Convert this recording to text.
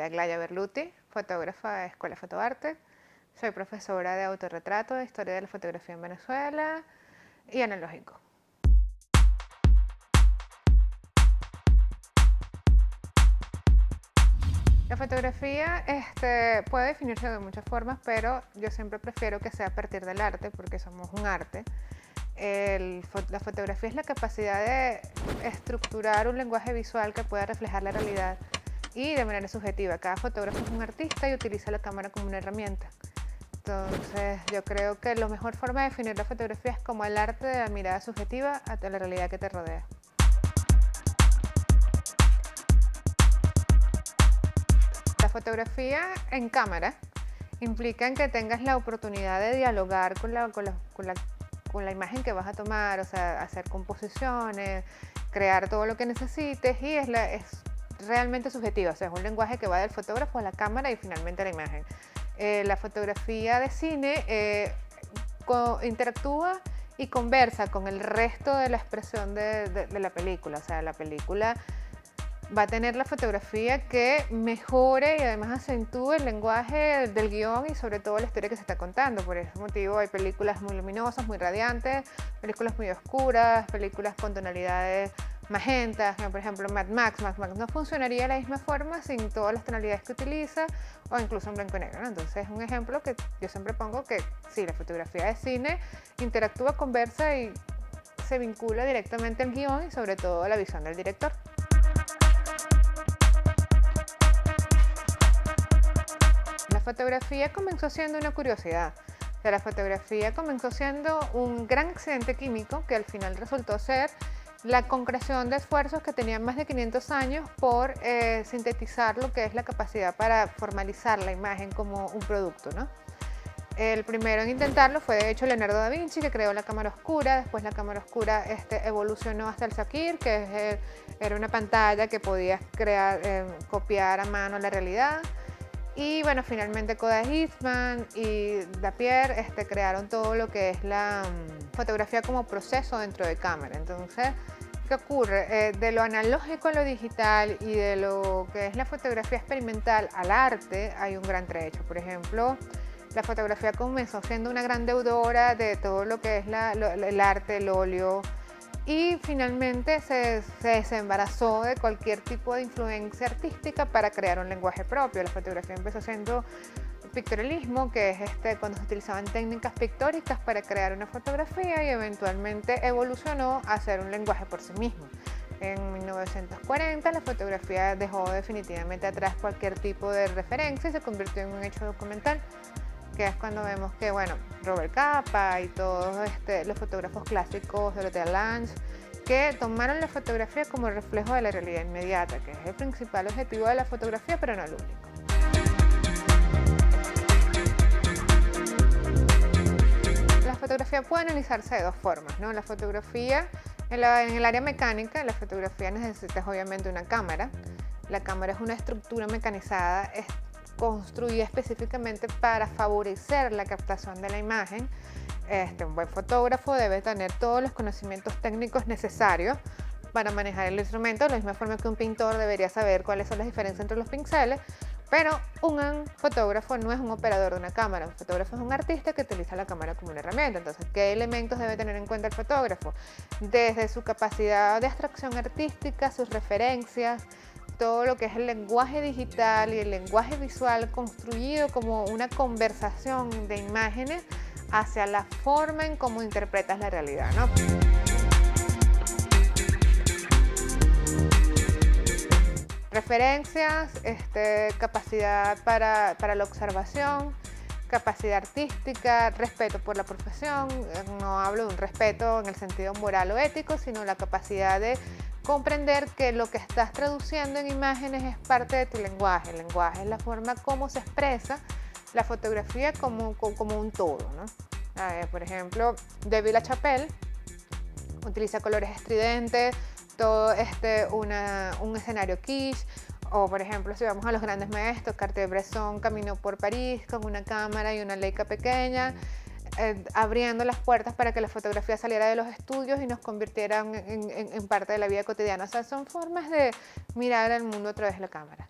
Aglaya Berluti, fotógrafa de Escuela Fotoarte. Soy profesora de autorretrato, de historia de la fotografía en Venezuela y analógico. La fotografía puede definirse de muchas formas, pero yo siempre prefiero que sea a partir del arte, porque somos un arte. La fotografía es la capacidad de estructurar un lenguaje visual que pueda reflejar la realidad y de manera subjetiva. Cada fotógrafo es un artista y utiliza la cámara como una herramienta. Entonces, yo creo que la mejor forma de definir la fotografía es como el arte de la mirada subjetiva hacia la realidad que te rodea. La fotografía en cámara implica que tengas la oportunidad de dialogar con la imagen que vas a tomar, o sea, hacer composiciones, crear todo lo que necesites, y es realmente subjetivo, o sea, es un lenguaje que va del fotógrafo a la cámara y finalmente a la imagen. La fotografía de cine interactúa y conversa con el resto de la expresión de la película, o sea, la película va a tener la fotografía que mejore y además acentúe el lenguaje del guión y sobre todo la historia que se está contando. Por ese motivo hay películas muy luminosas, muy radiantes, películas muy oscuras, películas con tonalidades magentas, como por ejemplo Mad Max. Mad Max no funcionaría de la misma forma sin todas las tonalidades que utiliza, o incluso en blanco y negro, ¿no? Entonces es un ejemplo que yo siempre pongo, que sí, la fotografía de cine interactúa, conversa y se vincula directamente al guión y sobre todo a la visión del director. La fotografía comenzó siendo una curiosidad. O sea, la fotografía comenzó siendo un gran accidente químico que al final resultó ser la concreción de esfuerzos que tenían más de 500 años por sintetizar lo que es la capacidad para formalizar la imagen como un producto, ¿no? El primero en intentarlo fue de hecho Leonardo da Vinci, que creó la cámara oscura. Después la cámara oscura evolucionó hasta el Saphir, que era una pantalla que podías copiar a mano la realidad. Y bueno, finalmente Kodak Eastman y Lapierre crearon todo lo que es la fotografía como proceso dentro de cámara. Entonces, ¿qué ocurre? De lo analógico a lo digital y de lo que es la fotografía experimental al arte hay un gran trecho. Por ejemplo, la fotografía comenzó siendo una gran deudora de todo lo que es el arte, el óleo, y finalmente se desembarazó de cualquier tipo de influencia artística para crear un lenguaje propio. La fotografía empezó siendo pictorialismo, que es cuando se utilizaban técnicas pictóricas para crear una fotografía, y eventualmente evolucionó a ser un lenguaje por sí mismo. En 1940 la fotografía dejó definitivamente atrás cualquier tipo de referencia y se convirtió en un hecho documental, que es cuando vemos que, bueno, Robert Capa y todos los fotógrafos clásicos, Dorothea Lange, que tomaron la fotografía como reflejo de la realidad inmediata, que es el principal objetivo de la fotografía, pero no el único. La fotografía puede analizarse de dos formas, ¿no? La fotografía, en el área mecánica, la fotografía necesitas obviamente una cámara. La cámara es una estructura mecanizada, construida específicamente para favorecer la captación de la imagen. Un buen fotógrafo debe tener todos los conocimientos técnicos necesarios para manejar el instrumento, de la misma forma que un pintor debería saber cuáles son las diferencias entre los pinceles, pero un fotógrafo no es un operador de una cámara. Un fotógrafo es un artista que utiliza la cámara como una herramienta. Entonces, ¿qué elementos debe tener en cuenta el fotógrafo? Desde su capacidad de abstracción artística, sus referencias, todo lo que es el lenguaje digital y el lenguaje visual construido como una conversación de imágenes hacia la forma en cómo interpretas la realidad, ¿no? Referencias, capacidad para la observación, capacidad artística, respeto por la profesión. No hablo de un respeto en el sentido moral o ético, sino la capacidad de comprender que lo que estás traduciendo en imágenes es parte de tu lenguaje. El lenguaje es la forma como se expresa la fotografía como un todo, ¿no? Por ejemplo, David LaChapelle utiliza colores estridentes, todo un escenario kitsch. O por ejemplo, si vamos a los grandes maestros, Cartier-Bresson caminó por París con una cámara y una Leica pequeña, abriendo las puertas para que la fotografía saliera de los estudios y nos convirtiera en parte de la vida cotidiana. O sea, son formas de mirar el mundo a través de la cámara.